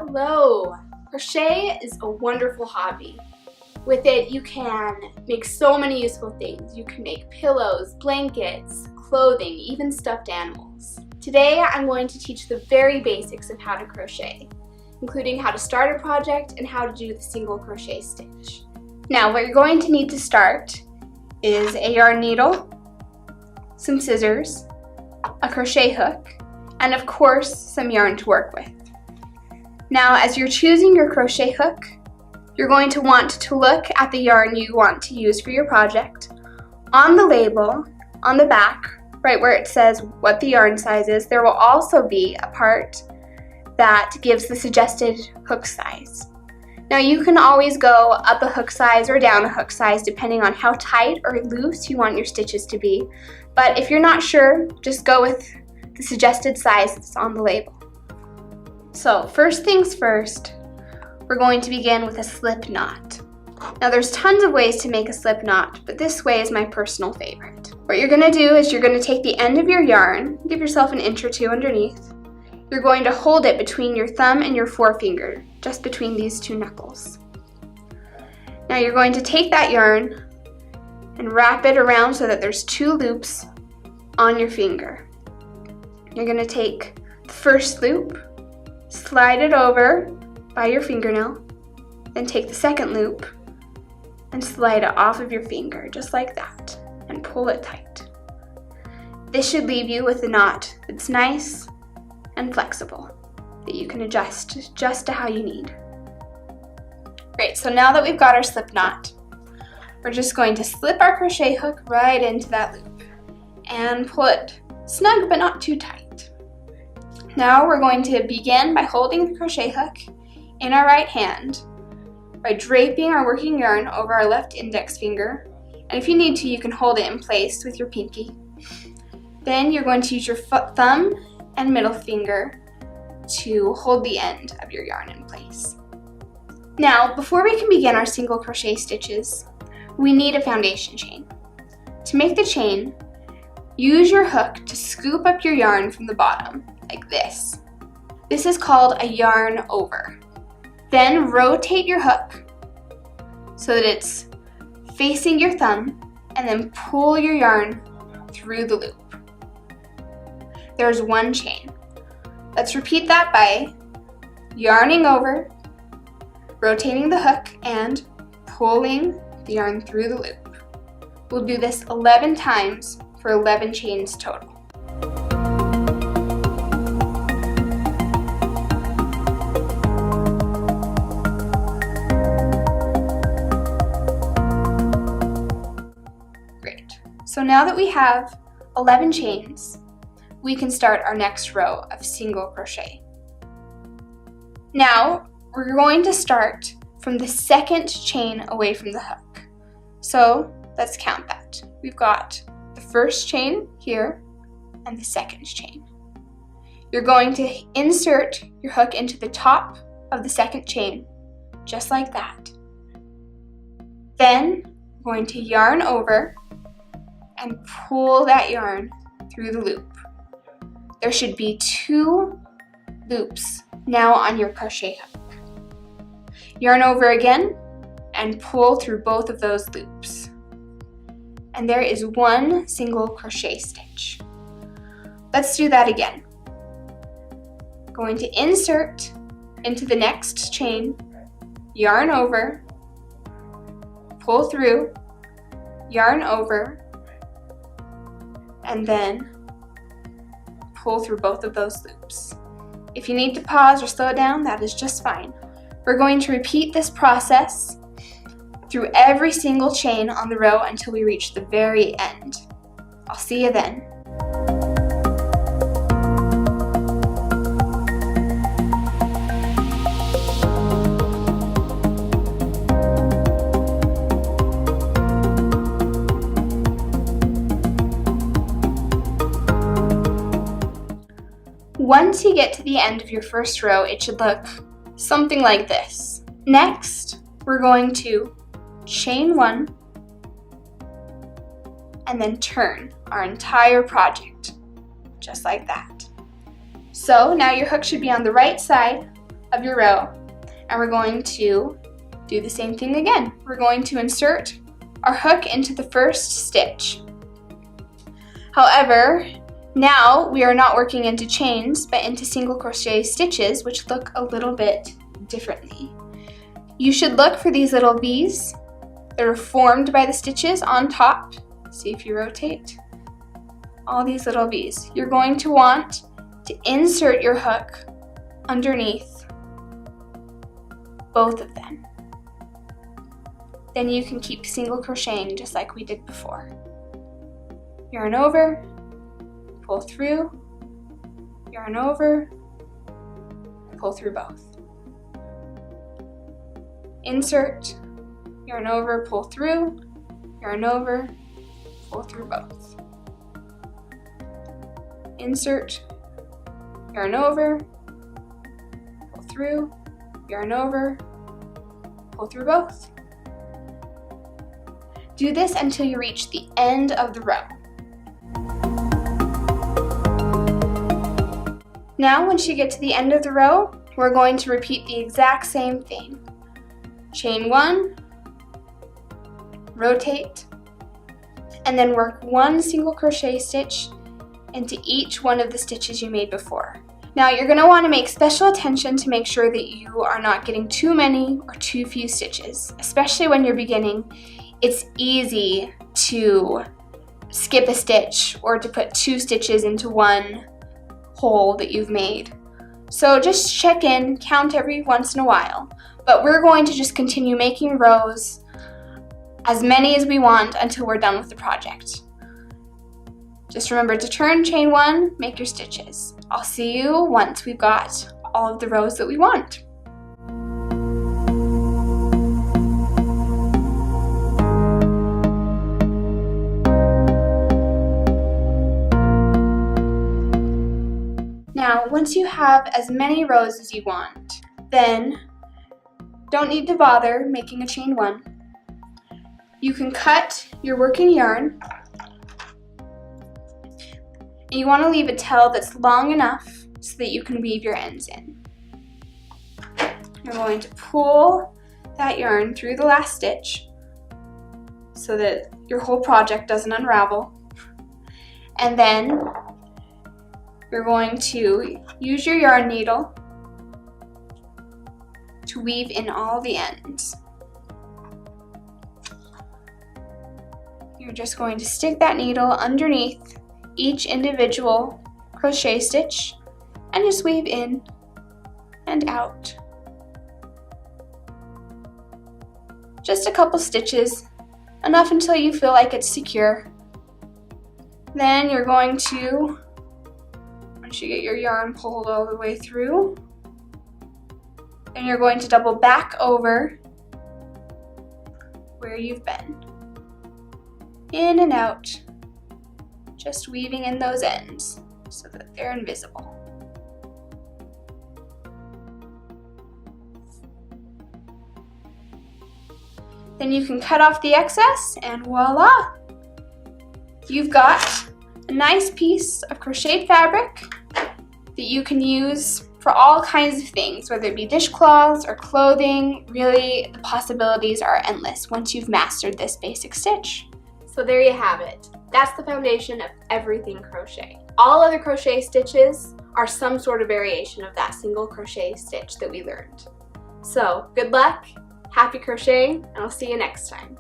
Hello! Crochet is a wonderful hobby. With it, you can make so many useful things. You can make pillows, blankets, clothing, even stuffed animals. Today, I'm going to teach the very basics of how to crochet, including how to start a project and how to do the single crochet stitch. Now, what you're going to need to start is a yarn needle, some scissors, a crochet hook, and of course, some yarn to work with. Now, as you're choosing your crochet hook, you're going to want to look at the yarn you want to use for your project. On the label, on the back, right where it says what the yarn size is, there will also be a part that gives the suggested hook size. Now, you can always go up a hook size or down a hook size depending on how tight or loose you want your stitches to be. But if you're not sure, just go with the suggested size that's on the label. So first things first, we're going to begin with a slip knot. Now there's tons of ways to make a slip knot, but this way is my personal favorite. What you're going to do is you're going to take the end of your yarn, give yourself an inch or two underneath. You're going to hold it between your thumb and your forefinger, just between these two knuckles. Now you're going to take that yarn and wrap it around so that there's two loops on your finger. You're going to take the first loop, slide it over by your fingernail, then take the second loop and slide it off of your finger, just like that, and pull it tight. This should leave you with a knot that's nice and flexible, that you can adjust just to how you need. Great, so now that we've got our slip knot, we're just going to slip our crochet hook right into that loop and pull it snug but not too tight. Now we're going to begin by holding the crochet hook in our right hand by draping our working yarn over our left index finger, and if you need to, you can hold it in place with your pinky. Then you're going to use your thumb and middle finger to hold the end of your yarn in place. Now, before we can begin our single crochet stitches, we need a foundation chain. To make the chain, use your hook to scoop up your yarn from the bottom, like this. This is called a yarn over. Then rotate your hook so that it's facing your thumb, and then pull your yarn through the loop. There's one chain. Let's repeat that by yarning over, rotating the hook, and pulling the yarn through the loop. We'll do this 11 times for 11 chains total. Great. So now that we have 11 chains, we can start our next row of single crochet. Now, we're going to start from the second chain away from the hook. So let's count that. We've got the first chain here and the second chain. You're going to insert your hook into the top of the second chain, just like that. Then we're going to yarn over and pull that yarn through the loop. There should be 2 loops now on your crochet hook. Yarn over again and pull through both of those loops. And there is one single crochet stitch. Let's do that again. Going to insert into the next chain, yarn over, pull through, yarn over, and then pull through both of those loops. If you need to pause or slow it down, that is just fine. We're going to repeat this process through every single chain on the row until we reach the very end. I'll see you then. Once you get to the end of your first row, it should look something like this. Next, we're going to chain 1 and then turn our entire project, just like that. So now your hook should be on the right side of your row, and we're going to do the same thing again. We're going to insert our hook into the first stitch. However, now we are not working into chains, but into single crochet stitches, which look a little bit differently. You should look for these little V's that are formed by the stitches on top. See if you rotate. All these little V's. You're going to want to insert your hook underneath both of them. Then you can keep single crocheting just like we did before. Yarn over, pull through, yarn over, pull through both. Insert, yarn over, pull through, yarn over, pull through both. Insert, yarn over, pull through, yarn over, pull through both. Do this until you reach the end of the row. Now, once you get to the end of the row, we're going to repeat the exact same thing. Chain 1, rotate, and then work 1 single crochet stitch into each one of the stitches you made before. Now, you're going to want to make special attention to make sure that you are not getting too many or too few stitches, especially when you're beginning. It's easy to skip a stitch or to put 2 stitches into one hole that you've made. So just check in, count every once in a while. But we're going to just continue making rows, as many as we want, until we're done with the project. Just remember to turn, chain 1, make your stitches. I'll see you once we've got all of the rows that we want. Now, once you have as many rows as you want, then don't need to bother making a chain 1. You can cut your working yarn, and you want to leave a tail that's long enough so that you can weave your ends in. You're going to pull that yarn through the last stitch so that your whole project doesn't unravel, and then you're going to use your yarn needle to weave in all the ends. You're just going to stick that needle underneath each individual crochet stitch and just weave in and out. Just a couple stitches, enough until you feel like it's secure. Then you're going to, once you get your yarn pulled all the way through, then you're going to double back over where you've been. In and out, just weaving in those ends so that they're invisible. Then you can cut off the excess and voila! You've got a nice piece of crocheted fabric that you can use for all kinds of things, whether it be dishcloths or clothing. Really, the possibilities are endless once you've mastered this basic stitch. So there you have it. That's the foundation of everything crochet. All other crochet stitches are some sort of variation of that single crochet stitch that we learned. So good luck, happy crocheting, and I'll see you next time.